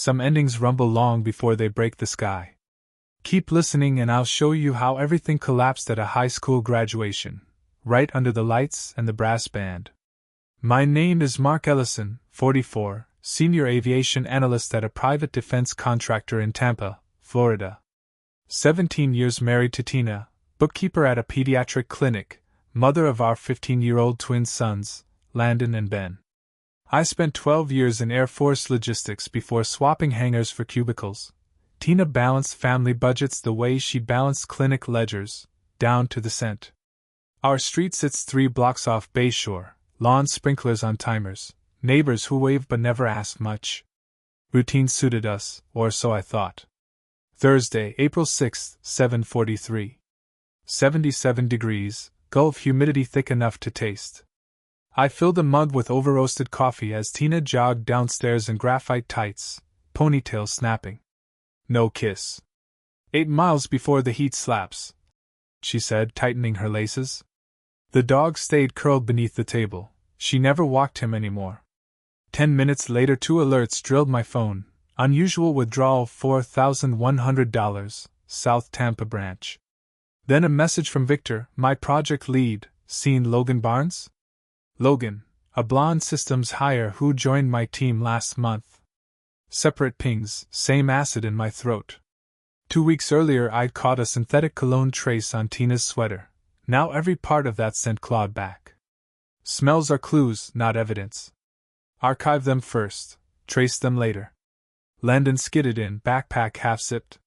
Some endings rumble long before they break the sky. Keep listening and I'll show you how everything collapsed at a high school graduation, right under the lights and the brass band. My name is Mark Ellison, 44, senior aviation analyst at a private defense contractor in Tampa, Florida. 17 years married to Tina, bookkeeper at a pediatric clinic, mother of our 15-year-old twin sons, Landon and Ben. I spent 12 years in Air Force logistics before swapping hangars for cubicles. Tina balanced family budgets the way she balanced clinic ledgers, down to the cent. Our street sits 3 blocks off Bayshore, lawn sprinklers on timers, neighbors who wave but never ask much. Routine suited us, or so I thought. Thursday, April 6, 7:43. 77 degrees, Gulf humidity thick enough to taste. I filled a mug with over-roasted coffee as Tina jogged downstairs in graphite tights, ponytail snapping. No kiss. 8 miles before the heat slaps, she said, tightening her laces. The dog stayed curled beneath the table. She never walked him anymore. 10 minutes later 2 alerts drilled my phone. Unusual withdrawal $4,100, South Tampa branch. Then a message from Victor, my project lead, seen Logan Barnes? Logan, a blonde systems hire who joined my team last month. Separate pings, same acid in my throat. 2 weeks earlier I'd caught a synthetic cologne trace on Tina's sweater. Now every part of that scent clawed back. Smells are clues, not evidence. Archive them first, trace them later. Landon skidded in, backpack half-sipped.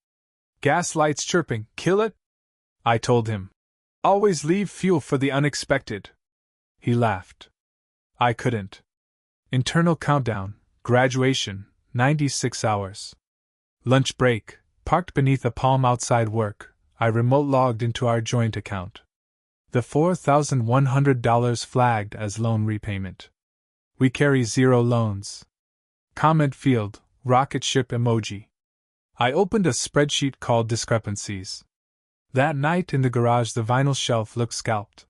Gas lights chirping, kill it? I told him. Always leave fuel for the unexpected. He laughed. I couldn't. Internal countdown, graduation, 96 hours. Lunch break, parked beneath a palm outside work, I remote logged into our joint account. The $4,100 flagged as loan repayment. We carry 0 loans. Comment field, rocket ship emoji. I opened a spreadsheet called discrepancies. That night in the garage the vinyl shelf looked scalped.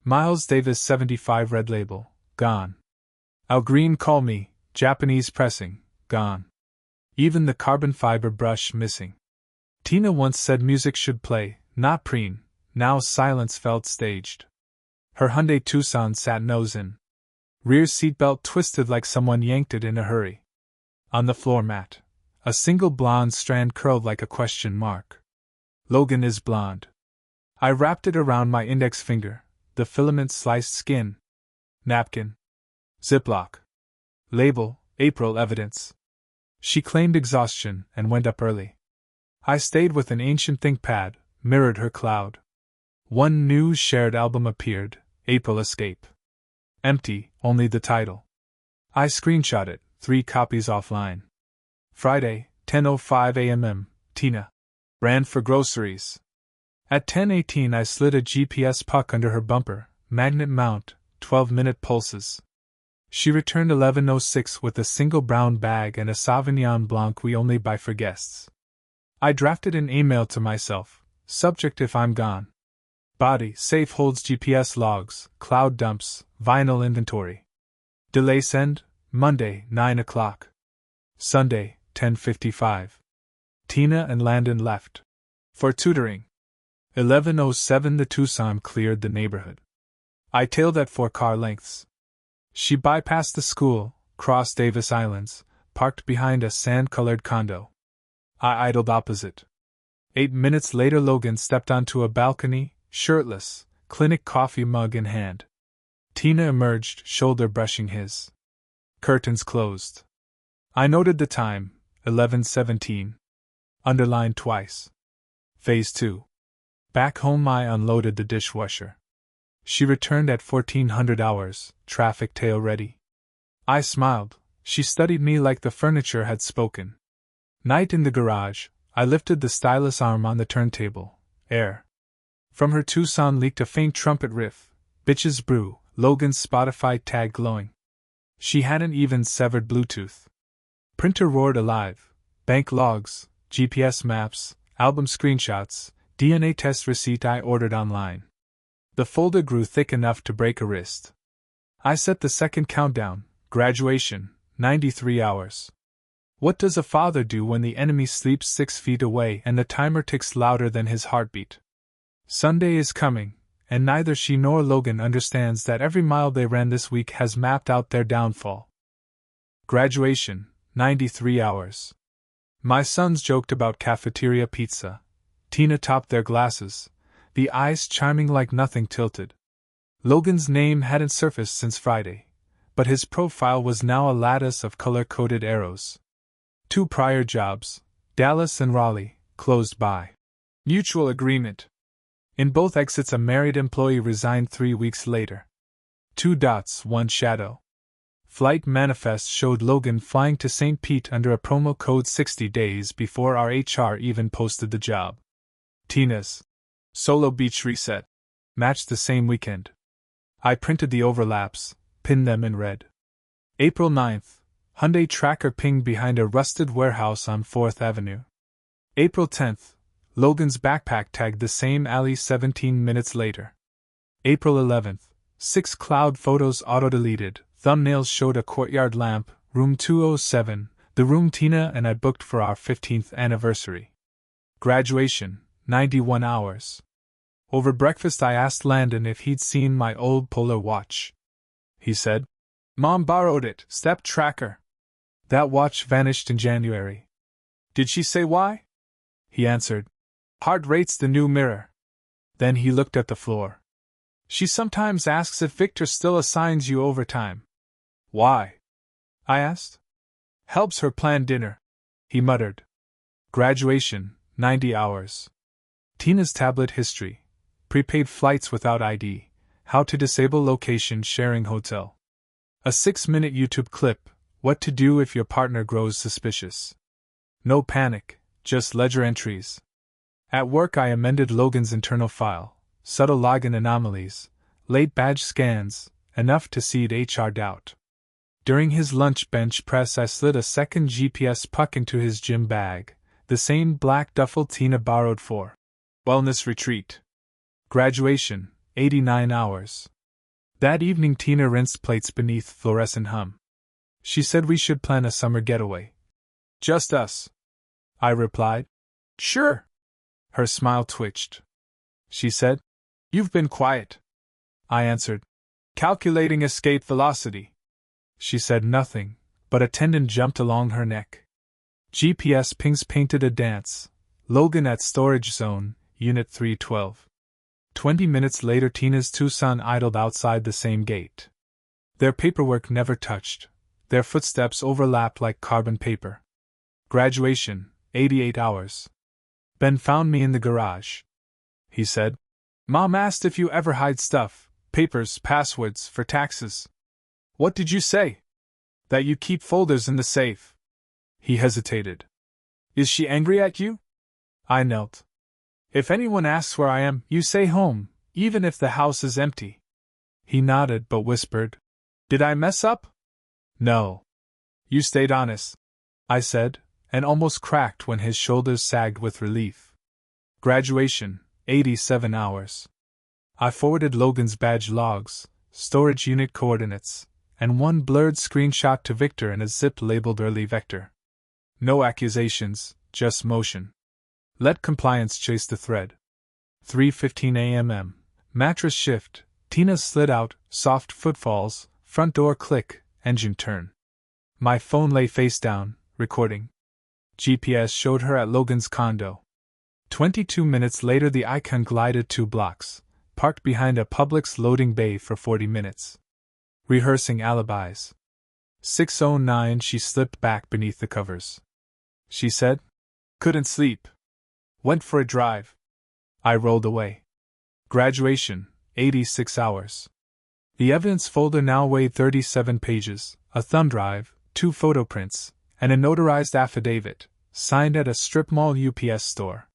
Miles Davis 75 red label, gone. Al Green Call Me, Japanese pressing, gone. Even the carbon fiber brush missing. Tina once said music should play, not preen, now silence felt staged. Her Hyundai Tucson sat nose in. Rear seatbelt twisted like someone yanked it in a hurry. On the floor mat, a single blonde strand curled like a question mark. Logan is blonde. I wrapped it around my index finger, the filament sliced skin. Napkin. Ziploc. Label, April evidence. She claimed exhaustion and went up early. I stayed with an ancient ThinkPad, mirrored her cloud. One new shared album appeared, April Escape. Empty, only the title. I screenshot it, 3 copies offline. Friday, 10:05 a.m. Tina. Ran for groceries. At 10:18 I slid a GPS puck under her bumper, magnet mount, 12-minute pulses. She returned 11:06 with a single brown bag and a Sauvignon Blanc we only buy for guests. I drafted an email to myself, subject if I'm gone. Body, safe holds GPS logs, cloud dumps, vinyl inventory. Delay send, Monday, 9 o'clock. Sunday, 10:55. Tina and Landon left. For tutoring. 11:07 the Tucson cleared the neighborhood. I tailed at 4 car lengths. She bypassed the school, crossed Davis Islands, parked behind a sand-colored condo. I idled opposite. 8 minutes later Logan stepped onto a balcony, shirtless, clinic coffee mug in hand. Tina emerged, shoulder brushing his. Curtains closed. I noted the time, 11:17. Underlined twice. Phase 2. Back home I unloaded the dishwasher. She returned at 1400 hours, traffic tail ready. I smiled. She studied me like the furniture had spoken. Night in the garage, I lifted the stylus arm on the turntable. Air. From her Tucson leaked a faint trumpet riff. Bitches brew, Logan's Spotify tag glowing. She hadn't even severed Bluetooth. Printer roared alive. Bank logs, GPS maps, album screenshots, DNA test receipt I ordered online. The folder grew thick enough to break a wrist. I set the second countdown, graduation, 93 hours. What does a father do when the enemy sleeps 6 feet away and the timer ticks louder than his heartbeat? Sunday is coming, and neither she nor Logan understands that every mile they ran this week has mapped out their downfall. Graduation, 93 hours. My sons joked about cafeteria pizza. Tina topped their glasses, the eyes charming like nothing tilted. Logan's name hadn't surfaced since Friday, but his profile was now a lattice of color-coded arrows. 2 prior jobs, Dallas and Raleigh, closed by mutual agreement. In both exits, a married employee resigned 3 weeks later. 2 dots, 1 shadow. Flight manifest showed Logan flying to St. Pete under a promo code 60 days before our HR even posted the job. Tina's solo beach reset matched the same weekend. I printed the overlaps, pinned them in red. April 9th, Hyundai tracker pinged behind a rusted warehouse on 4th Avenue. April 10th, Logan's backpack tagged the same alley 17 minutes later. April 11th, 6 cloud photos auto-deleted, thumbnails showed a courtyard lamp, room 207, the room Tina and I booked for our 15th anniversary. Graduation, 91 hours. Over breakfast I asked Landon if he'd seen my old Polar watch. He said, "Mom borrowed it, step tracker." That watch vanished in January. Did she say why? He answered, "Heart rate's the new mirror." Then he looked at the floor. "She sometimes asks if Victor still assigns you overtime." "Why?" I asked. "Helps her plan dinner," he muttered. Graduation, 90 hours. Tina's tablet history, prepaid flights without ID, how to disable location sharing hotel. A 6-minute YouTube clip, what to do if your partner grows suspicious. No panic, just ledger entries. At work I amended Logan's internal file, subtle login anomalies, late badge scans, enough to seed HR doubt. During his lunch bench press I slid a second GPS puck into his gym bag, the same black duffel Tina borrowed for wellness retreat. Graduation, 89 hours. That evening Tina rinsed plates beneath fluorescent hum. She said we should plan a summer getaway. Just us. I replied. Sure. Her smile twitched. She said, "You've been quiet." I answered, "Calculating escape velocity." She said nothing, but a tendon jumped along her neck. GPS pings painted a dance. Logan at storage zone, Unit 312. 20 minutes later Tina's 2 sons idled outside the same gate. Their paperwork never touched. Their footsteps overlapped like carbon paper. Graduation, 88 hours. Ben found me in the garage. He said, "Mom asked if you ever hide stuff, papers, passwords, for taxes." "What did you say?" "That you keep folders in the safe." He hesitated. "Is she angry at you?" I knelt. "If anyone asks where I am, you say home, even if the house is empty." He nodded but whispered, "Did I mess up?" "No. You stayed honest," I said, and almost cracked when his shoulders sagged with relief. Graduation, 87 hours. I forwarded Logan's badge logs, storage unit coordinates, and one blurred screenshot to Victor in a zip labeled early vector. No accusations, just motion. Let compliance chase the thread. 3:15 a.m. Mattress shift, Tina slid out, soft footfalls, front door click, engine turn. My phone lay face down, recording. GPS showed her at Logan's condo. 22 minutes later the icon glided 2 blocks, parked behind a Publix loading bay for 40 minutes. Rehearsing alibis. 6:09 she slipped back beneath the covers. She said, "Couldn't sleep. Went for a drive." I rolled away. Graduation, 86 hours. The evidence folder now weighed 37 pages, a thumb drive, 2 photo prints, and a notarized affidavit, signed at a strip mall UPS store.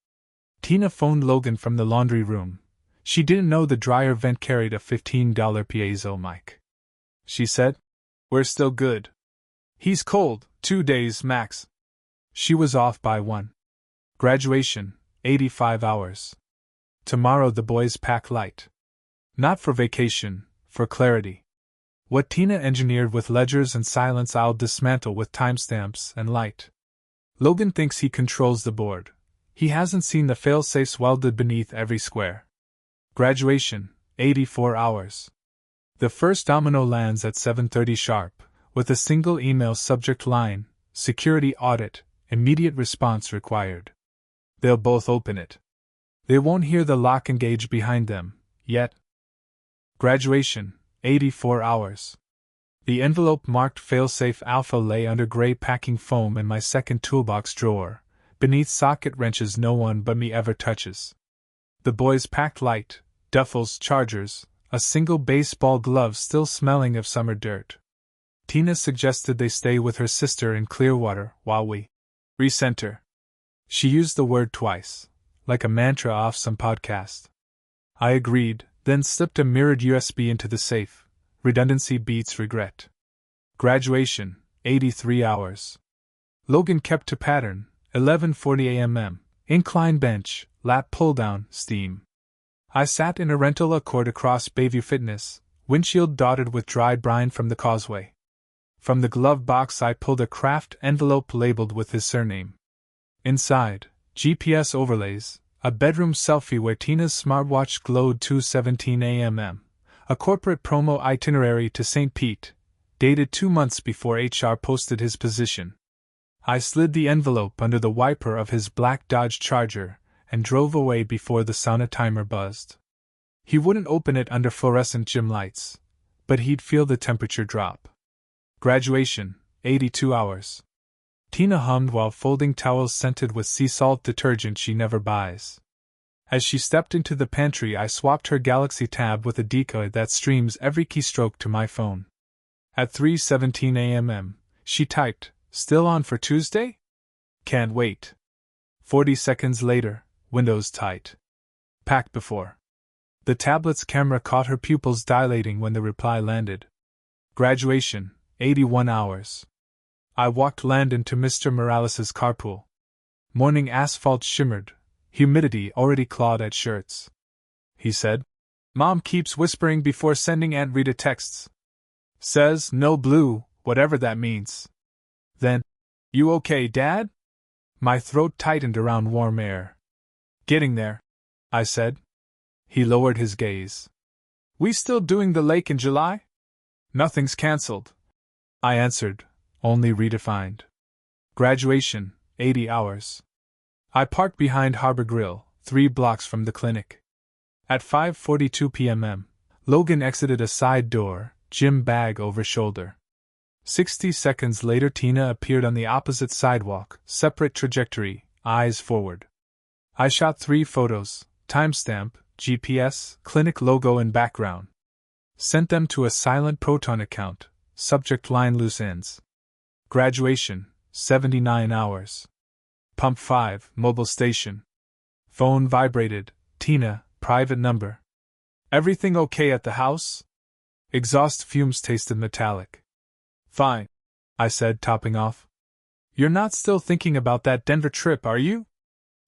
Tina phoned Logan from the laundry room. She didn't know the dryer vent carried a $15 piezo mic. She said, "We're still good. He's cold, 2 days max." She was off by 1. Graduation, 85 hours. Tomorrow the boys pack light. Not for vacation, for clarity. What Tina engineered with ledgers and silence I'll dismantle with timestamps and light. Logan thinks he controls the board. He hasn't seen the fail-safes welded beneath every square. Graduation, 84 hours. The first domino lands at 7:30 sharp, with a single email subject line, security audit, immediate response required. They'll both open it. They won't hear the lock engage behind them, yet. Graduation, 84 hours. The envelope marked failsafe alpha lay under gray packing foam in my second toolbox drawer, beneath socket wrenches no one but me ever touches. The boys packed light, duffels, chargers, a single baseball glove still smelling of summer dirt. Tina suggested they stay with her sister in Clearwater while we recenter. She used the word twice, like a mantra off some podcast. I agreed, then slipped a mirrored USB into the safe. Redundancy beats regret. Graduation, 83 hours. Logan kept to pattern, 11:40 a.m. Incline bench, lap pull-down, steam. I sat in a rental Accord across Bayview Fitness, windshield dotted with dried brine from the causeway. From the glove box I pulled a craft envelope labeled with his surname. Inside, GPS overlays, a bedroom selfie where Tina's smartwatch glowed 2:17 a.m., a corporate promo itinerary to St. Pete, dated 2 months before HR posted his position. I slid the envelope under the wiper of his black Dodge Charger and drove away before the sauna timer buzzed. He wouldn't open it under fluorescent gym lights, but he'd feel the temperature drop. Graduation, 82 hours. Tina hummed while folding towels scented with sea salt detergent she never buys. As she stepped into the pantry, I swapped her Galaxy Tab with a decoy that streams every keystroke to my phone. At 3:17 a.m., she typed, "Still on for Tuesday? Can't wait." 40 seconds later, windows tight. Packed before. The tablet's camera caught her pupils dilating when the reply landed. Graduation, 81 hours. I walked Landon to Mr. Morales' carpool. Morning asphalt shimmered, humidity already clawed at shirts. He said, "Mom keeps whispering before sending Aunt Rita texts. Says, no blue, whatever that means." Then, "You okay, Dad?" My throat tightened around warm air. "Getting there," I said. He lowered his gaze. "We still doing the lake in July?" "Nothing's cancelled," I answered, only redefined. Graduation, 80 hours. I parked behind Harbor Grill, 3 blocks from the clinic. At 5:42 p.m., Logan exited a side door, gym bag over shoulder. 60 seconds later, Tina appeared on the opposite sidewalk, separate trajectory, eyes forward. I shot 3 photos, timestamp, GPS, clinic logo in background. Sent them to a silent Proton account, subject line loose ends. Graduation, 79 hours. Pump 5, mobile station. Phone vibrated. Tina, private number. "Everything okay at the house?" Exhaust fumes tasted metallic. "Fine," I said, topping off. "You're not still thinking about that Denver trip, are you?"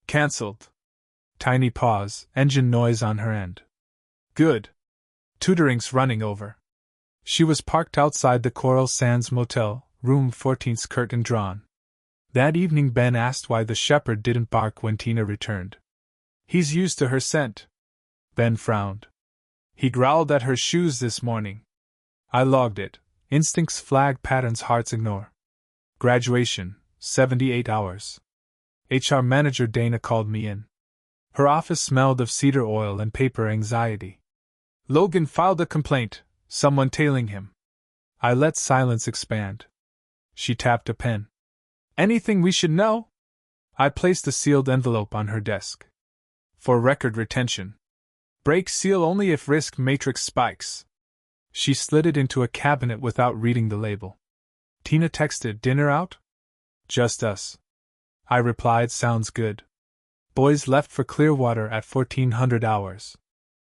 "Cancelled." Tiny pause, engine noise on her end. "Good. Tutoring's running over." She was parked outside the Coral Sands Motel, room 14's curtain drawn. That evening Ben asked why the shepherd didn't bark when Tina returned. "He's used to her scent." Ben frowned. "He growled at her shoes this morning." I logged it. Instincts flag patterns hearts ignore. Graduation, 78 hours. HR manager Dana called me in. Her office smelled of cedar oil and paper anxiety. "Logan filed a complaint, someone tailing him." I let silence expand. She tapped a pen. "Anything we should know?" I placed a sealed envelope on her desk. "For record retention. Break seal only if risk matrix spikes." She slid it into a cabinet without reading the label. Tina texted, "Dinner out?" "Just us." I replied, "Sounds good." Boys left for Clearwater at 1400 hours.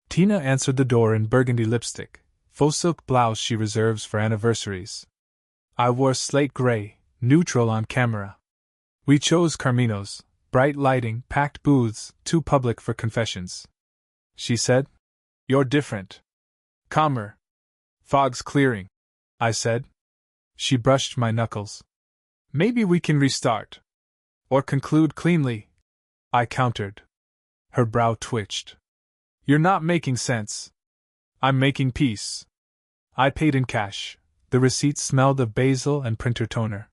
Tina answered the door in burgundy lipstick, faux silk blouse she reserves for anniversaries. I wore slate gray, neutral on camera. We chose Carmino's, bright lighting, packed booths, too public for confessions. She said, "You're different. Calmer. Fog's clearing," I said. She brushed my knuckles. "Maybe we can restart." Or conclude cleanly, I countered. Her brow twitched. You're not making sense. I'm making peace. I paid in cash. The receipt smelled of basil and printer toner.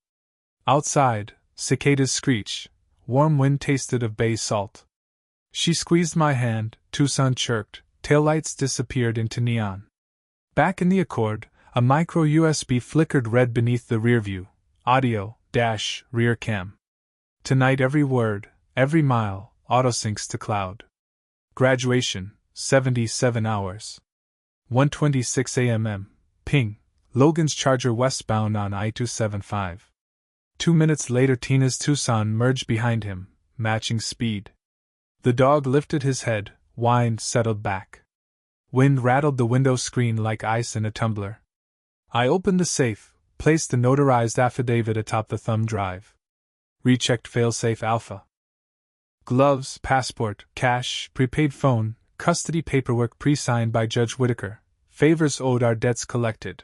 Outside, cicadas screeched. Warm wind tasted of bay salt. She squeezed my hand, Tucson chirped, taillights disappeared into neon. Back in the Accord, a micro USB flickered red beneath the rearview. Audio, rear cam. Tonight every word, every mile, autosyncs to cloud. Graduation, 77 hours. 1:26 a.m. Ping. Logan's Charger westbound on I-275. 2 minutes later Tina's Tucson merged behind him, matching speed. The dog lifted his head, whined, settled back. Wind rattled the window screen like ice in a tumbler. I opened the safe, placed the notarized affidavit atop the thumb drive. Rechecked failsafe alpha. Gloves, passport, cash, prepaid phone, custody paperwork pre-signed by Judge Whitaker. Favors owed are debts collected.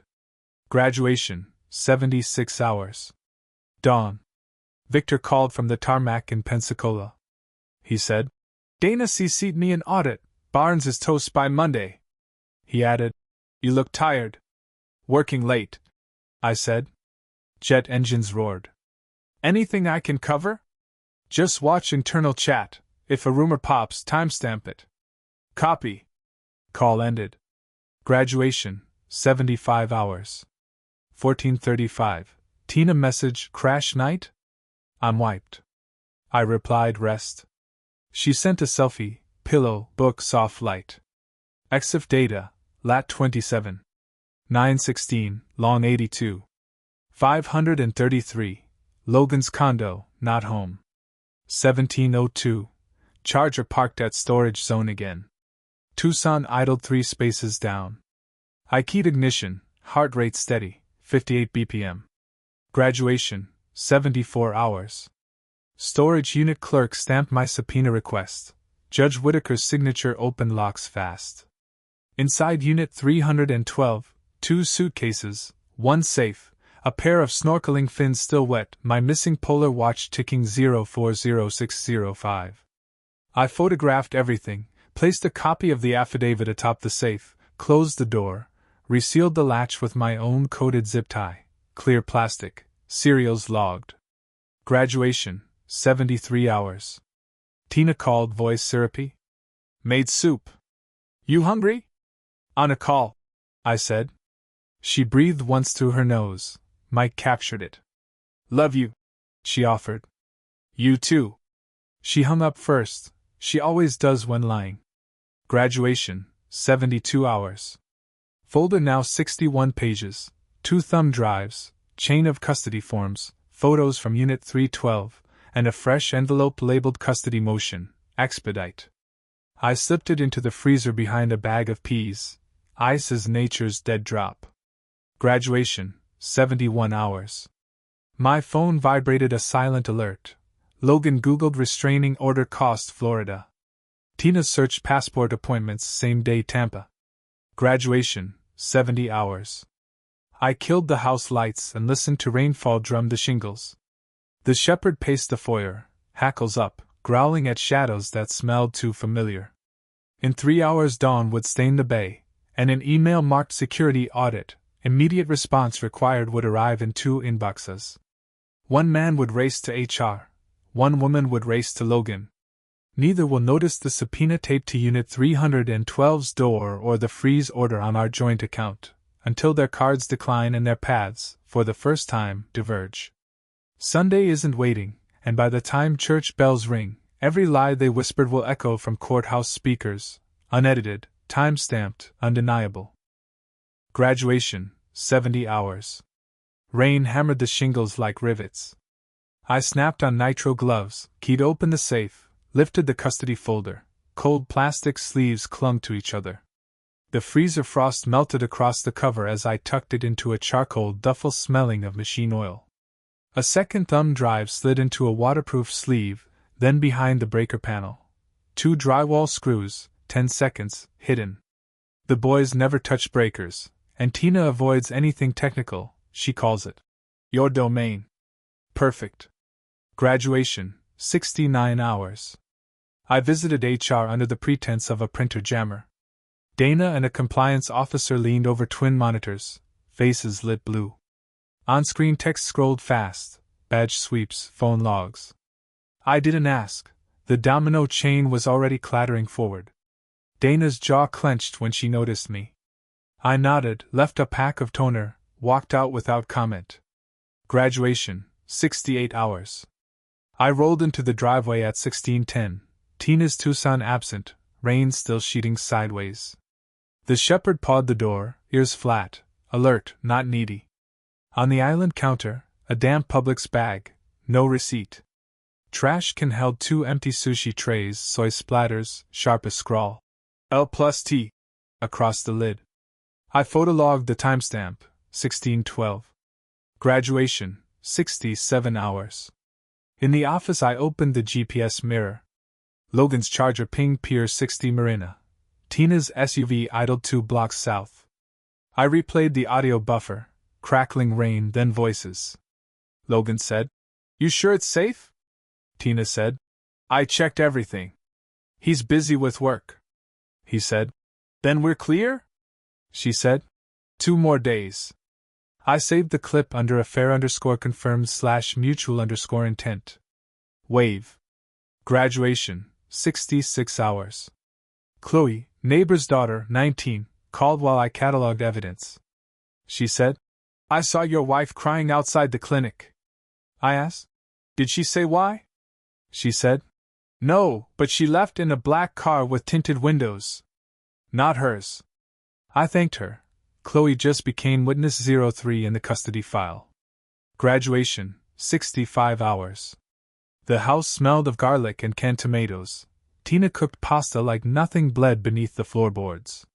Graduation, 76 hours. Dawn. Victor called from the tarmac in Pensacola. He said, Dana CC'd me an audit. Barnes is toast by Monday. He added, You look tired. Working late. I said. Jet engines roared. Anything I can cover? Just watch internal chat. If a rumor pops, timestamp it. Copy. Call ended. Graduation, 75 hours. 14:35. Tina message, crash night? I'm wiped. I replied, rest. She sent a selfie, pillow, book, soft light. EXIF data, lat 27. 916, long 82. 533. Logan's condo, not home. 1702. Charger parked at storage zone again. Tucson idled 3 spaces down. I keyed ignition, heart rate steady, 58 BPM. Graduation, 74 hours. Storage unit clerk stamped my subpoena request. Judge Whitaker's signature opened locks fast. Inside Unit 312, 2 suitcases, 1 safe, a pair of snorkeling fins still wet, my missing polar watch ticking 040605. I photographed everything, placed a copy of the affidavit atop the safe, closed the door, resealed the latch with my own coded zip tie, clear plastic, serials logged. Graduation, 73 hours. Tina called, voice syrupy. Made soup. You hungry? On a call, I said. She breathed once through her nose. Mike captured it. Love you, she offered. You too. She hung up first. She always does when lying. Graduation, 72 hours. Folder now 61 pages, 2 thumb drives, chain of custody forms, photos from Unit 312, and a fresh envelope labeled custody motion, expedite. I slipped it into the freezer behind a bag of peas. Ice is nature's dead drop. Graduation, 71 hours. My phone vibrated a silent alert. Logan Googled restraining order cost Florida. Tina searched passport appointments same day Tampa. Graduation, 70 hours. I killed the house lights and listened to rainfall drum the shingles. The shepherd paced the foyer, hackles up, growling at shadows that smelled too familiar. In 3 hours dawn would stain the bay, and an email marked security audit, immediate response required would arrive in 2 inboxes. One man would race to HR, one woman would race to Logan. Neither will notice the subpoena taped to Unit 312's door or the freeze order on our joint account, until their cards decline and their paths, for the first time, diverge. Sunday isn't waiting, and by the time church bells ring, every lie they whispered will echo from courthouse speakers, unedited, time-stamped, undeniable. Graduation, 70 hours. Rain hammered the shingles like rivets. I snapped on nitro gloves, keyed open the safe, lifted the custody folder. Cold plastic sleeves clung to each other. The freezer frost melted across the cover as I tucked it into a charcoal duffel smelling of machine oil. A second thumb drive slid into a waterproof sleeve, then behind the breaker panel. 2 drywall screws, 10 seconds, hidden. The boys never touch breakers, and Tina avoids anything technical, she calls it your domain. Perfect. Graduation, 69 hours. I visited HR under the pretense of a printer jammer. Dana and a compliance officer leaned over twin monitors, faces lit blue. On-screen text scrolled fast, badge sweeps, phone logs. I didn't ask. The domino chain was already clattering forward. Dana's jaw clenched when she noticed me. I nodded, left a pack of toner, walked out without comment. Graduation, 68 hours. I rolled into the driveway at 16:10, Tina's Tucson absent, rain still sheeting sideways. The shepherd pawed the door, ears flat, alert, not needy. On the island counter, a damp Publix bag, no receipt. Trash can held 2 empty sushi trays, soy splatters, sharpest scrawl. L+T. Across the lid. I photologged the timestamp, 16:12. Graduation, 67 hours. In the office I opened the GPS mirror. Logan's Charger pinged Pier 60 Marina. Tina's SUV idled 2 blocks south. I replayed the audio buffer, crackling rain, then voices. Logan said, "You sure it's safe?" Tina said, "I checked everything." "He's busy with work," he said. "Then we're clear?" she said. 2 more days. I saved the clip under affair_confirmed/mutual_intent. Wave. Graduation, 66 hours. Chloe, neighbor's daughter, 19, called while I cataloged evidence. She said, "I saw your wife crying outside the clinic." I asked, "Did she say why?" She said, "No, but she left in a black car with tinted windows. Not hers." I thanked her. Chloe just became witness 03 in the custody file. Graduation, 65 hours. The house smelled of garlic and canned tomatoes. Tina cooked pasta like nothing bled beneath the floorboards.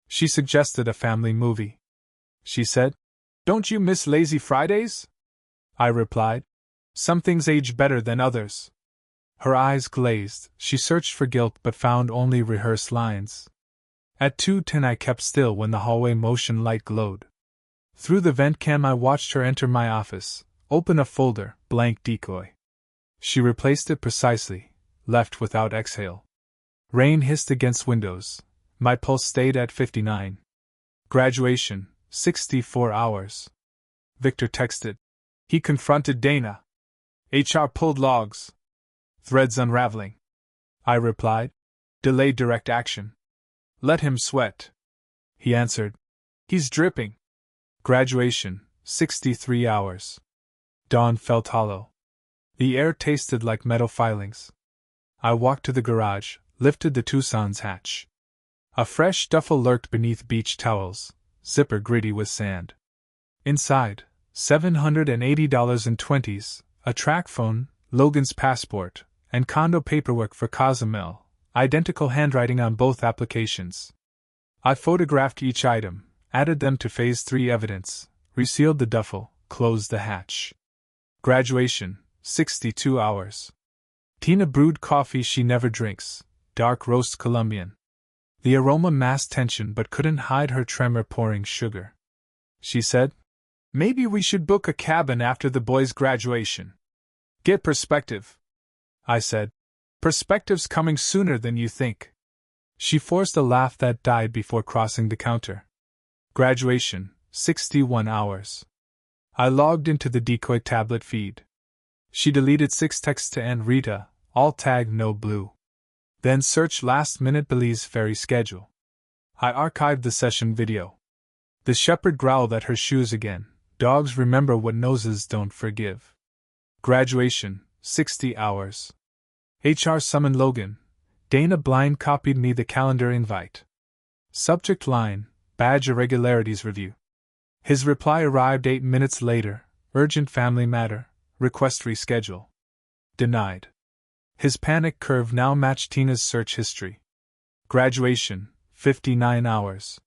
She suggested a family movie. She said, "Don't you miss lazy Fridays?" I replied, "Some things age better than others." Her eyes glazed. She searched for guilt but found only rehearsed lines. At 2:10 I kept still when the hallway motion light glowed. Through the vent cam I watched her enter my office, open a folder, blank decoy. She replaced it precisely, left without exhale. Rain hissed against windows. My pulse stayed at 59. Graduation, 64 hours. Victor texted. He confronted Dana. HR pulled logs. Threads unraveling. I replied. Delayed direct action. Let him sweat. He answered. He's dripping. Graduation, 63 hours. Dawn felt hollow. The air tasted like metal filings. I walked to the garage, lifted the Tucson's hatch. A fresh duffel lurked beneath beach towels, zipper gritty with sand. Inside, $780 in 20s, a track phone, Logan's passport, and condo paperwork for Cozumel, identical handwriting on both applications. I photographed each item, added them to Phase 3 evidence, resealed the duffel, closed the hatch. Graduation, 62 hours. Tina brewed coffee she never drinks, dark roast Colombian. The aroma masked tension but couldn't hide her tremor pouring sugar. She said, "Maybe we should book a cabin after the boys' graduation. Get perspective." I said, "Perspective's coming sooner than you think." She forced a laugh that died before crossing the counter. Graduation, 61 hours. I logged into the decoy tablet feed. She deleted 6 texts to Aunt Rita, all tagged no blue. Then searched last-minute Belize ferry schedule. I archived the session video. The shepherd growled at her shoes again. Dogs remember what noses don't forgive. Graduation, 60 hours. HR summoned Logan. Dana blind copied me the calendar invite. Subject line, badge irregularities review. His reply arrived 8 minutes later, urgent family matter, request reschedule. Denied. His panic curve now matched Tina's search history. Graduation, 59 hours.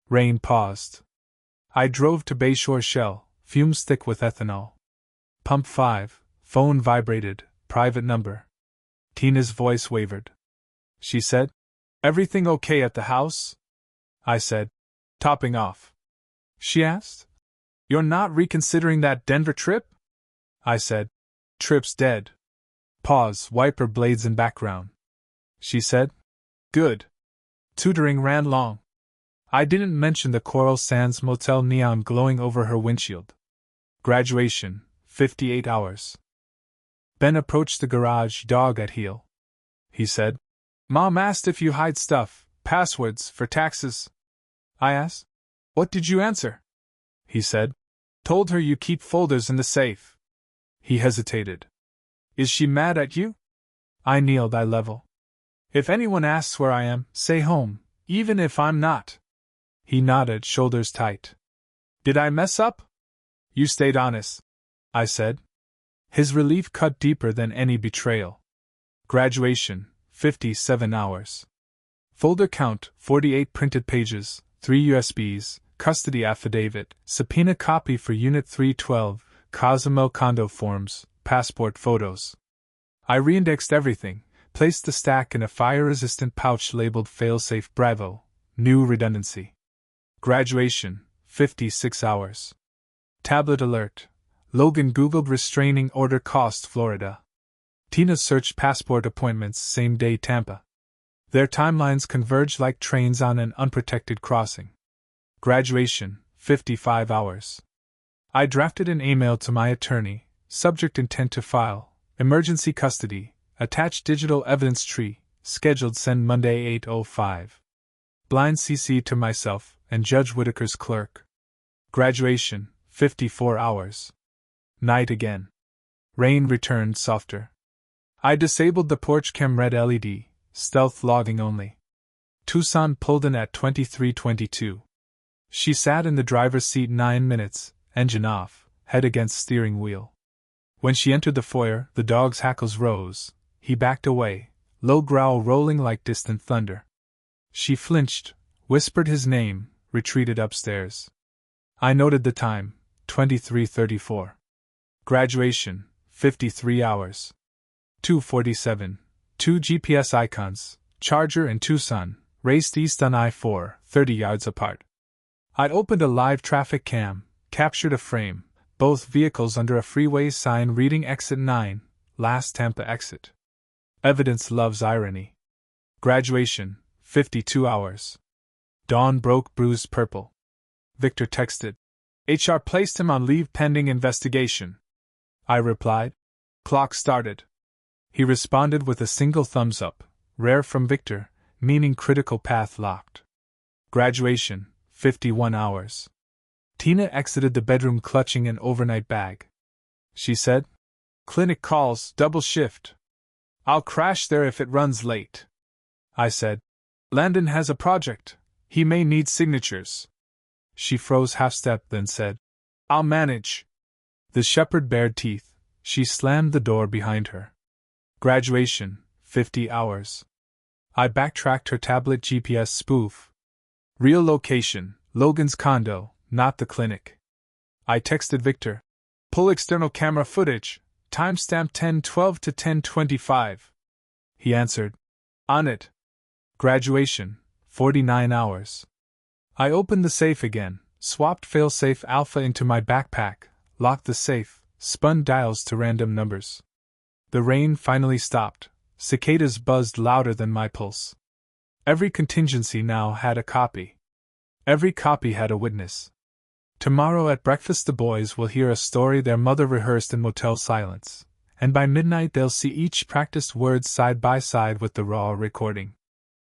Rain paused. I drove to Bayshore Shell, fumes thick with ethanol. Pump 5, phone vibrated, private number. Tina's voice wavered. She said, "Everything okay at the house?" I said, "Topping off." She asked, "You're not reconsidering that Denver trip?" I said, "Trip's dead." Pause, wiper blades in background. She said. Good. Tutoring ran long. I didn't mention the Coral Sands Motel neon glowing over her windshield. Graduation, 58 hours. Ben approached the garage, dog at heel. He said, Mom asked if you hide stuff, passwords, for taxes. I asked, What did you answer? He said, Told her you keep folders in the safe. He hesitated. Is she mad at you? I kneeled eye level. If anyone asks where I am, say home, even if I'm not. He nodded, shoulders tight. Did I mess up? You stayed honest, I said. His relief cut deeper than any betrayal. Graduation, 57 hours. Folder count, 48 printed pages, 3 USBs, custody affidavit, subpoena copy for Unit 312, Cozumel condo forms, passport photos. I reindexed everything, placed the stack in a fire-resistant pouch labeled Failsafe Bravo, new redundancy. Graduation, 56 hours. Tablet alert. Logan Googled restraining order cost Florida. Tina searched passport appointments same day Tampa. Their timelines converge like trains on an unprotected crossing. Graduation, 55 hours. I drafted an email to my attorney, subject intent to file, emergency custody, attached digital evidence tree, scheduled send Monday 8:05. Blind CC to myself and Judge Whitaker's clerk. Graduation, 54 hours. Night again. Rain returned softer. I disabled the porch cam red LED, stealth logging only. Tucson pulled in at 23:22. She sat in the driver's seat 9 minutes, engine off, head against steering wheel. When she entered the foyer, the dog's hackles rose. He backed away, low growl rolling like distant thunder. She flinched, whispered his name, retreated upstairs. I noted the time, 23:34. Graduation, 53 hours. 2:47. 2 GPS icons, Charger and Tucson, raced east on I-4, 30 yards apart. I'd opened a live traffic cam, captured a frame, both vehicles under a freeway sign reading Exit 9, last Tampa exit. Evidence loves irony. Graduation, 52 hours. Dawn broke bruised purple. Victor texted. HR placed him on leave pending investigation. I replied. Clock started. He responded with a single thumbs up, rare from Victor, meaning critical path locked. Graduation, 51 hours. Tina exited the bedroom clutching an overnight bag. She said, Clinic calls, double shift. I'll crash there if it runs late. I said, Landon has a project. He may need signatures. She froze half-step, then said, I'll manage. The shepherd bared teeth. She slammed the door behind her. Graduation, 50 hours. I backtracked her tablet GPS spoof. Real location, Logan's condo, not the clinic. I texted Victor. Pull external camera footage, timestamp 10:12 to 10:25. He answered. On it. Graduation, 49 hours. I opened the safe again, swapped Failsafe Alpha into my backpack, locked the safe, spun dials to random numbers. The rain finally stopped. Cicadas buzzed louder than my pulse. Every contingency now had a copy. Every copy had a witness. Tomorrow at breakfast the boys will hear a story their mother rehearsed in motel silence, and by midnight they'll see each practiced word side by side with the raw recording.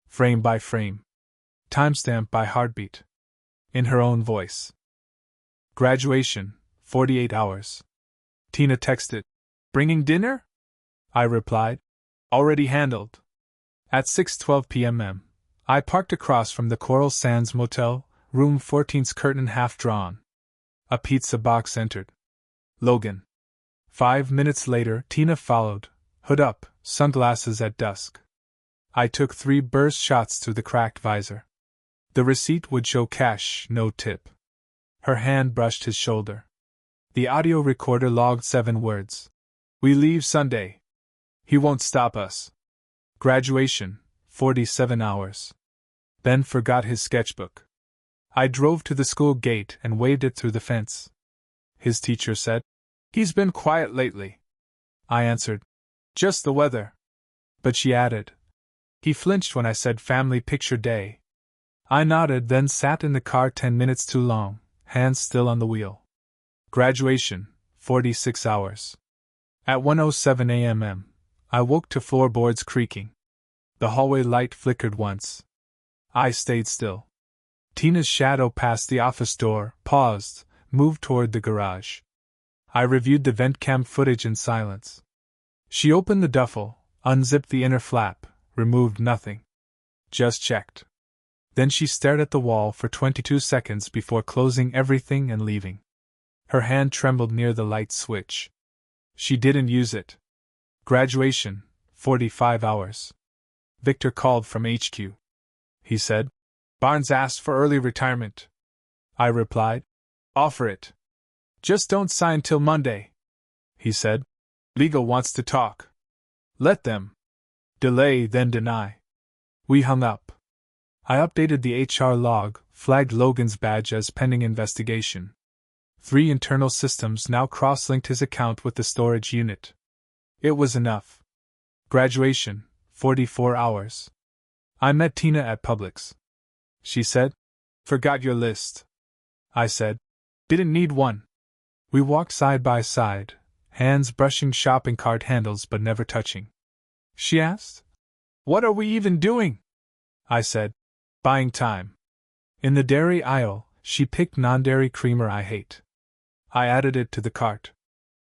Frame by frame. Timestamp by heartbeat. In her own voice. Graduation, 48 hours. Tina texted. Bringing dinner? I replied. Already handled. At 6:12 p.m. I parked across from the Coral Sands Motel, room 14's curtain half drawn. A pizza box entered. Logan. 5 minutes later, Tina followed, hood up, sunglasses at dusk. I took 3 burst shots through the cracked visor. The receipt would show cash, no tip. Her hand brushed his shoulder. The audio recorder logged 7 words. We leave Sunday. He won't stop us. Graduation, 47 hours. Ben forgot his sketchbook. I drove to the school gate and waved it through the fence. His teacher said, He's been quiet lately. I answered, Just the weather. But she added. He flinched when I said family picture day. I nodded, then sat in the car 10 minutes too long, hands still on the wheel. Graduation, 46 hours. At 1:07 a.m., I woke to floorboards creaking. The hallway light flickered once. I stayed still. Tina's shadow passed the office door, paused, moved toward the garage. I reviewed the vent cam footage in silence. She opened the duffel, unzipped the inner flap, removed nothing. Just checked. Then she stared at the wall for 22 seconds before closing everything and leaving. Her hand trembled near the light switch. She didn't use it. Graduation, 45 hours. Victor called from HQ. He said, Barnes asked for early retirement. I replied, offer it. Just don't sign till Monday. He said, legal wants to talk. Let them. Delay, then deny. We hung up. I updated the HR log, flagged Logan's badge as pending investigation. 3 internal systems now cross-linked his account with the storage unit. It was enough. Graduation, 44 hours. I met Tina at Publix. She said, forgot your list. I said, didn't need one. We walked side by side, hands brushing shopping cart handles but never touching. She asked, what are we even doing? I said, buying time. In the dairy aisle, she picked non-dairy creamer I hate. I added it to the cart.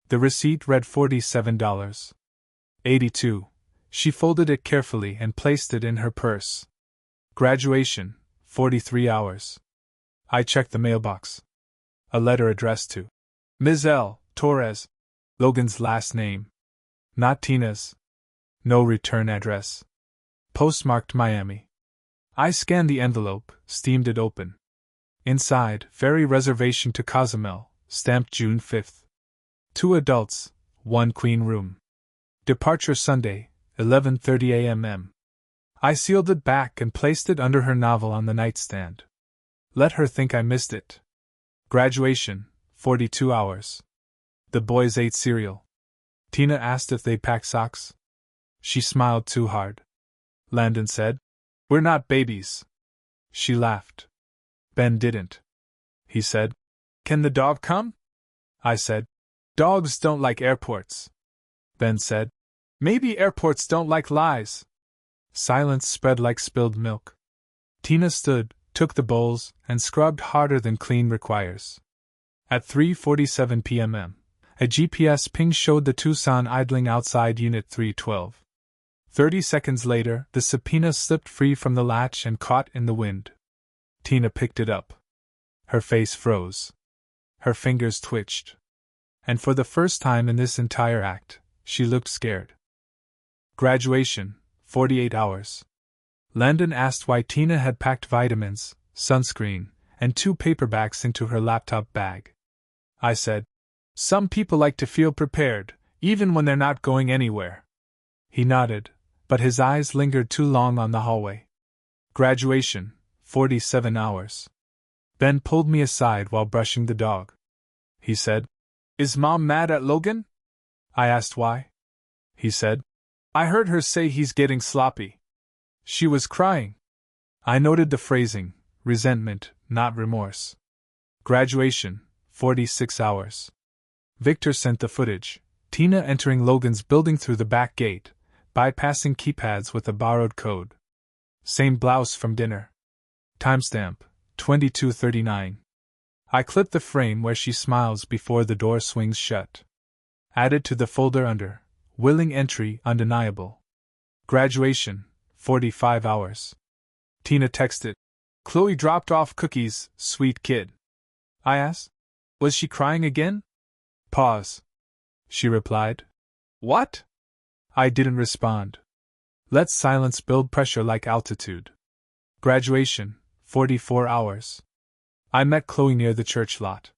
The receipt read $47.82. She folded it carefully and placed it in her purse. Graduation, 43 hours. I checked the mailbox. A letter addressed to Ms. L. Torres, Logan's last name. Not Tina's. No return address. Postmarked Miami. I scanned the envelope, steamed it open. Inside, ferry reservation to Cozumel, stamped June 5th. 2 adults, 1 queen room. Departure Sunday, 11:30 a.m. I sealed it back and placed it under her novel on the nightstand. Let her think I missed it. Graduation, 42 hours. The boys ate cereal. Tina asked if they packed socks. She smiled too hard. Landon said, we're not babies. She laughed. Ben didn't. He said, can the dog come? I said, dogs don't like airports. Ben said, maybe airports don't like lies. Silence spread like spilled milk. Tina stood, took the bowls, and scrubbed harder than clean requires. At 3:47 p.m., a GPS ping showed the Tucson idling outside Unit 312. 30 seconds later, the subpoena slipped free from the latch and caught in the wind. Tina picked it up. Her face froze. Her fingers twitched. And for the first time in this entire act, she looked scared. Graduation, 48 hours. Landon asked why Tina had packed vitamins, sunscreen, and 2 paperbacks into her laptop bag. I said, some people like to feel prepared, even when they're not going anywhere. He nodded, but his eyes lingered too long on the hallway. Graduation, 47 hours. Ben pulled me aside while brushing the dog. He said, is Mom mad at Logan? I asked why. He said, I heard her say he's getting sloppy. She was crying. I noted the phrasing, resentment, not remorse. Graduation, 46 hours. Victor sent the footage, Tina entering Logan's building through the back gate, bypassing keypads with a borrowed code. Same blouse from dinner. Timestamp, 22:39. I clipped the frame where she smiles before the door swings shut. Added to the folder under, willing entry undeniable. Graduation, 45 hours. Tina texted, Chloe dropped off cookies, sweet kid. I asked, was she crying again? Pause. She replied, what? I didn't respond. Let silence build pressure like altitude. Graduation, 44 hours. I met Chloe near the church lot.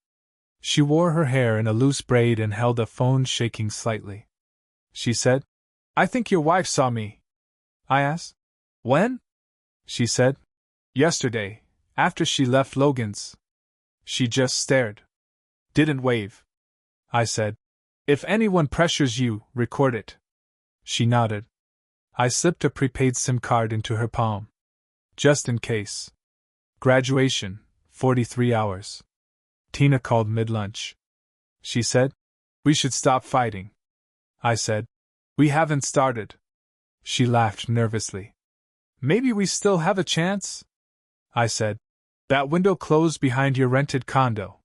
She wore her hair in a loose braid and held a phone shaking slightly. She said, I think your wife saw me. I asked, when? She said, yesterday, after she left Logan's. She just stared. Didn't wave. I said, if anyone pressures you, record it. She nodded. I slipped a prepaid SIM card into her palm. Just in case. Graduation, 43 hours. Tina called mid-lunch. She said, "We should stop fighting." I said, "We haven't started." She laughed nervously. "Maybe we still have a chance?" I said, "That window closed behind your rented condo."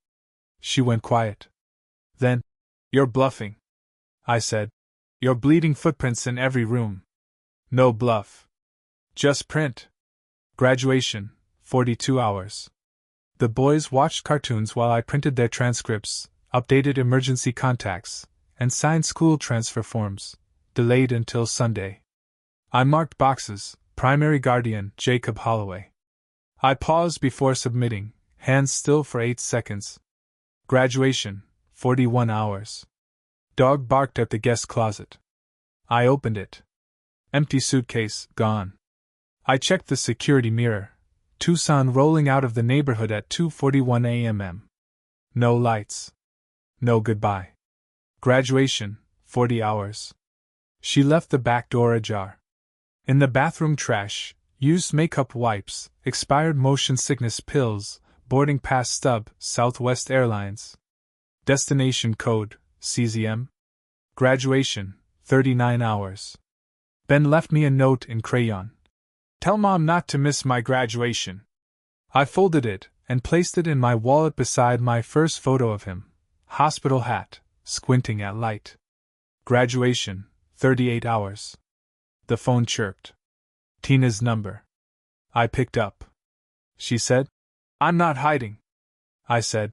She went quiet. Then, "You're bluffing," I said. "You're bleeding footprints in every room." "No bluff. Just print." Graduation, 42 hours. The boys watched cartoons while I printed their transcripts, updated emergency contacts, and signed school transfer forms, delayed until Sunday. I marked boxes, primary guardian, Jacob Holloway. I paused before submitting, hands still for 8 seconds. Graduation, 41 hours. Dog barked at the guest closet. I opened it. Empty suitcase, gone. I checked the security mirror. Tucson rolling out of the neighborhood at 2:41 a.m. No lights. No goodbye. Graduation, 40 hours. She left the back door ajar. In the bathroom trash, used makeup wipes, expired motion sickness pills, boarding pass stub, Southwest Airlines. Destination code, CZM. Graduation, 39 hours. Ben left me a note in crayon. "Tell Mom not to miss my graduation." I folded it and placed it in my wallet beside my first photo of him. Hospital hat, squinting at light. Graduation, 38 hours. The phone chirped. Tina's number. I picked up. She said, "I'm not hiding." I said,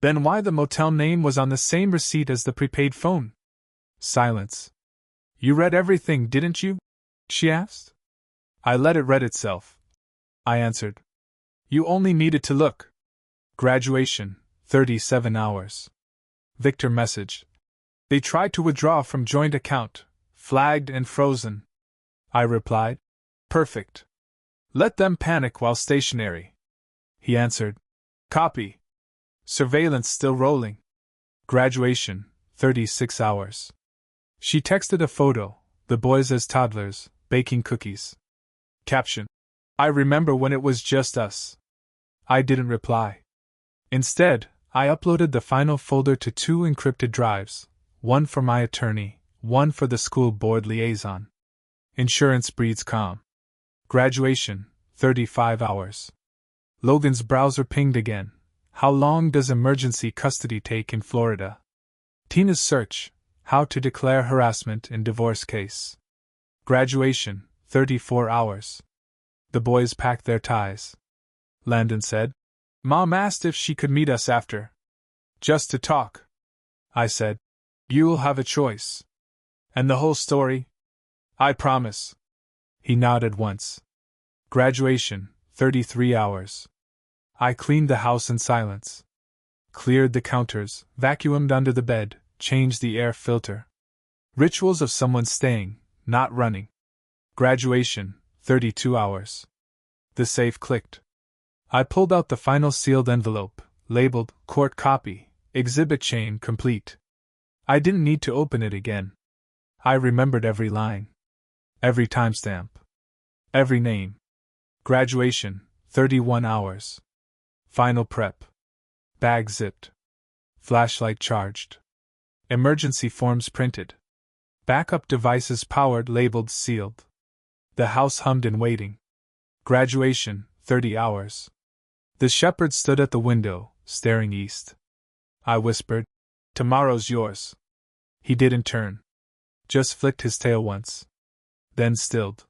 "Then why the motel name was on the same receipt as the prepaid phone?" Silence. "You read everything, didn't you?" she asked. "I let it read itself," I answered. "You only needed to look." Graduation, 37 hours. Victor messaged. "They tried to withdraw from joint account, flagged and frozen." I replied, "Perfect. Let them panic while stationary." He answered, "Copy. Surveillance still rolling." Graduation, 36 hours. She texted a photo, the boys as toddlers, baking cookies. Caption: "I remember when it was just us." I didn't reply. Instead, I uploaded the final folder to 2 encrypted drives, one for my attorney, one for the school board liaison. Insurance breeds calm. Graduation, 35 hours. Logan's browser pinged again. How long does emergency custody take in Florida? Tina's search: how to declare harassment in divorce case. Graduation, 34 hours. The boys packed their ties. Landon said, "Mom asked if she could meet us after." "Just to talk." I said, "You'll have a choice." "And the whole story?" "I promise." He nodded once. Graduation, 33 hours. I cleaned the house in silence. Cleared the counters, vacuumed under the bed, changed the air filter. Rituals of someone staying, not running. Graduation, 32 hours. The safe clicked. I pulled out the final sealed envelope, labeled, "Court copy, exhibit chain complete." I didn't need to open it again. I remembered every line. Every timestamp. Every name. Graduation, 31 hours. Final prep. Bag zipped. Flashlight charged. Emergency forms printed. Backup devices powered, labeled, sealed. The house hummed in waiting. Graduation, 30 hours. The shepherd stood at the window, staring east. I whispered, "Tomorrow's yours." He didn't turn. Just flicked his tail once. Then stilled.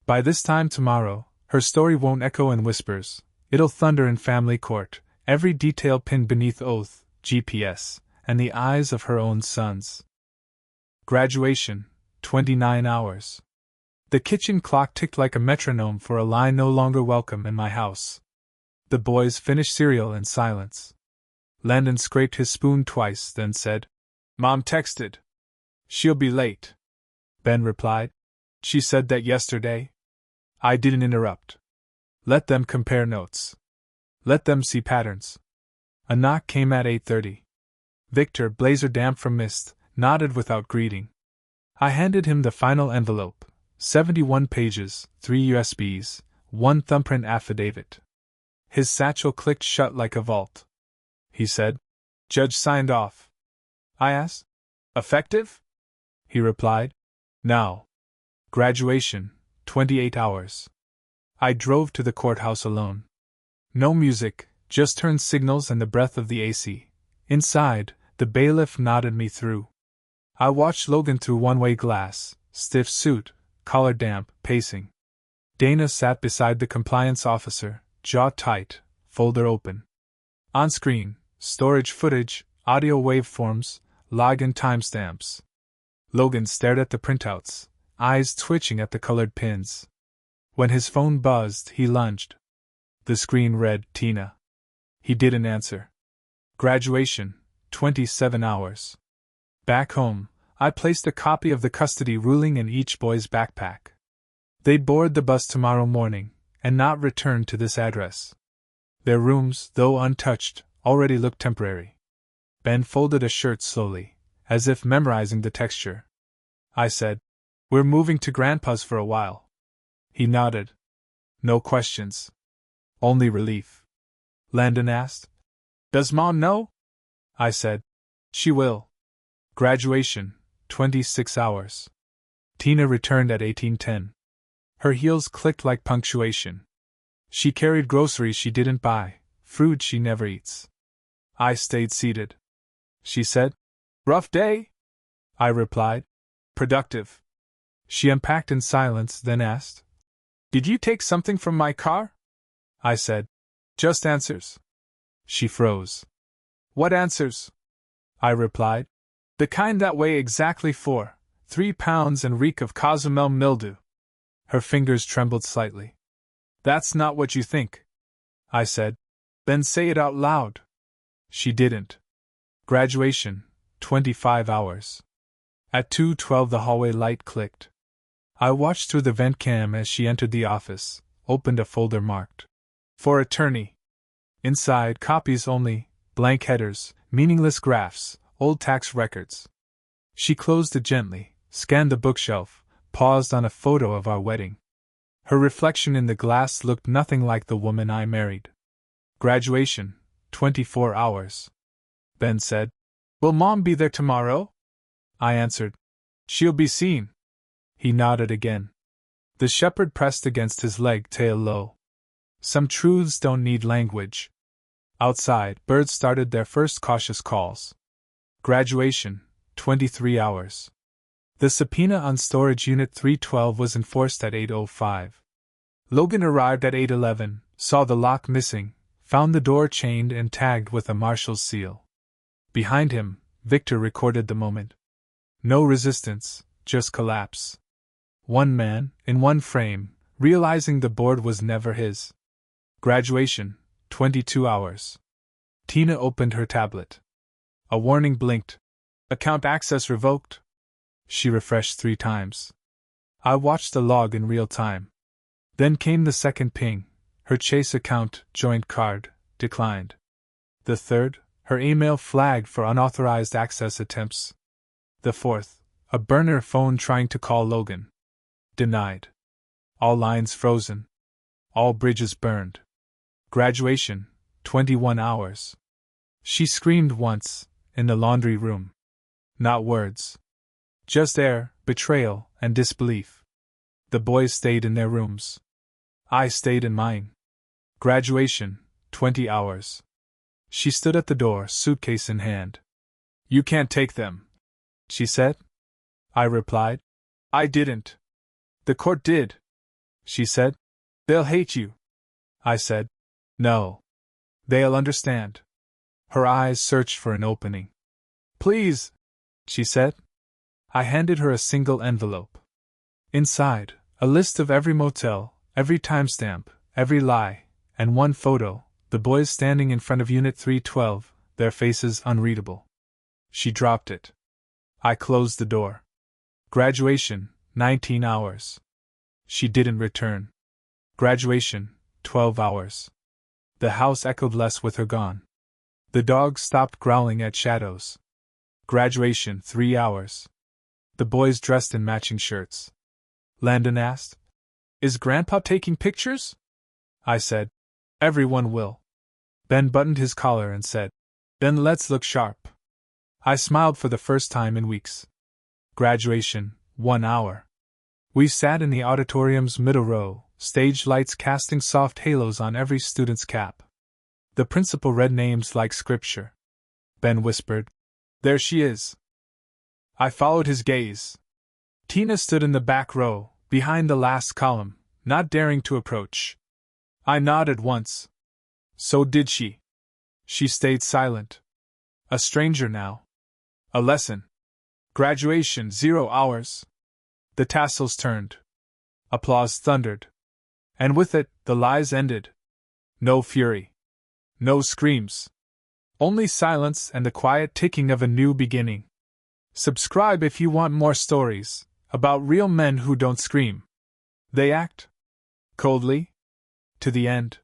By this time tomorrow, her story won't echo in whispers. It'll thunder in family court, every detail pinned beneath oath, GPS, and the eyes of her own sons. Graduation, 29 hours. The kitchen clock ticked like a metronome for a line no longer welcome in my house. The boys finished cereal in silence. Landon scraped his spoon twice, then said, "Mom texted. She'll be late." Ben replied, "She said that yesterday." I didn't interrupt. Let them compare notes. Let them see patterns. A knock came at 8:30. Victor, blazer damp from mist, nodded without greeting. I handed him the final envelope, 71 pages, 3 USBs, 1 thumbprint affidavit. His satchel clicked shut like a vault. He said, "Judge signed off." I asked, "Effective?" He replied, "Now." Graduation, 28 hours. I drove to the courthouse alone. No music, just turn signals and the breath of the AC. Inside, the bailiff nodded me through. I watched Logan through one-way glass, stiff suit, collar damp, pacing. Dana sat beside the compliance officer, jaw tight, folder open. On screen, storage footage, audio waveforms, log and timestamps. Logan stared at the printouts, eyes twitching at the colored pins. When his phone buzzed, he lunged. The screen read, "Tina." He didn't answer. Graduation, 27 hours. Back home, I placed a copy of the custody ruling in each boy's backpack. They'd board the bus tomorrow morning, and not return to this address. Their rooms, though untouched, already looked temporary. Ben folded a shirt slowly, as if memorizing the texture. I said, "We're moving to Grandpa's for a while." He nodded. No questions. Only relief. Landon asked, "Does Mom know?" I said, "She will." Graduation, 26 hours. Tina returned at 18:10. Her heels clicked like punctuation. She carried groceries she didn't buy, fruit she never eats. I stayed seated. She said, "Rough day?" I replied, "Productive." She unpacked in silence, then asked, "Did you take something from my car?" I said, "Just answers." She froze. "What answers?" I replied, "The kind that weigh exactly 3 pounds and reek of cozumel mildew." Her fingers trembled slightly. "That's not what you think," I said. "Then say it out loud." She didn't. Graduation, 25 hours. At 2:12 the hallway light clicked. I watched through the vent cam as she entered the office, opened a folder marked, "For attorney." Inside, copies only, blank headers, meaningless graphs, old tax records. She closed it gently, scanned the bookshelf, paused on a photo of our wedding. Her reflection in the glass looked nothing like the woman I married. Graduation, 24 hours. Ben said, "Will Mom be there tomorrow?" I answered, "She'll be seen." He nodded again. The shepherd pressed against his leg, tail low. Some truths don't need language. Outside, birds started their first cautious calls. Graduation, 23 hours. The subpoena on Storage Unit 312 was enforced at 8:05. Logan arrived at 8:11, saw the lock missing, found the door chained and tagged with a marshal's seal. Behind him, Victor recorded the moment. No resistance, just collapse. One man, in one frame, realizing the board was never his. Graduation, 22 hours. Tina opened her tablet. A warning blinked. "Account access revoked." She refreshed 3 times. I watched the log in real time. Then came the second ping. Her Chase account, joint card, declined. The third, her email flagged for unauthorized access attempts. The fourth, a burner phone trying to call Logan. Denied. All lines frozen. All bridges burned. Graduation, 21 hours. She screamed once, in the laundry room. Not words. Just air, betrayal, and disbelief. The boys stayed in their rooms. I stayed in mine. Graduation, 20 hours. She stood at the door, suitcase in hand. "You can't take them," she said. I replied, "I didn't." "The court did," she said. "They'll hate you." I said, "No. They'll understand." Her eyes searched for an opening. "Please," she said. I handed her a single envelope. Inside, a list of every motel, every timestamp, every lie, and one photo, the boys standing in front of Unit 312, their faces unreadable. She dropped it. I closed the door. Graduation, 19 hours. She didn't return. Graduation, 12 hours. The house echoed less with her gone. The dogs stopped growling at shadows. Graduation, 3 hours. the boys dressed in matching shirts. Landon asked, "Is Grandpa taking pictures?" I said, "Everyone will." Ben buttoned his collar and said, "Then let's look sharp." I smiled for the first time in weeks. Graduation, 1 hour. We sat in the auditorium's middle row, stage lights casting soft halos on every student's cap. The principal read names like scripture. Ben whispered, "There she is." I followed his gaze. Tina stood in the back row, behind the last column, not daring to approach. I nodded once. So did she. She stayed silent. A stranger now. A lesson. Graduation, 0 hours. The tassels turned. Applause thundered. And with it, the lies ended. No fury. No screams. Only silence and the quiet ticking of a new beginning. Subscribe if you want more stories about real men who don't scream. They act coldly to the end.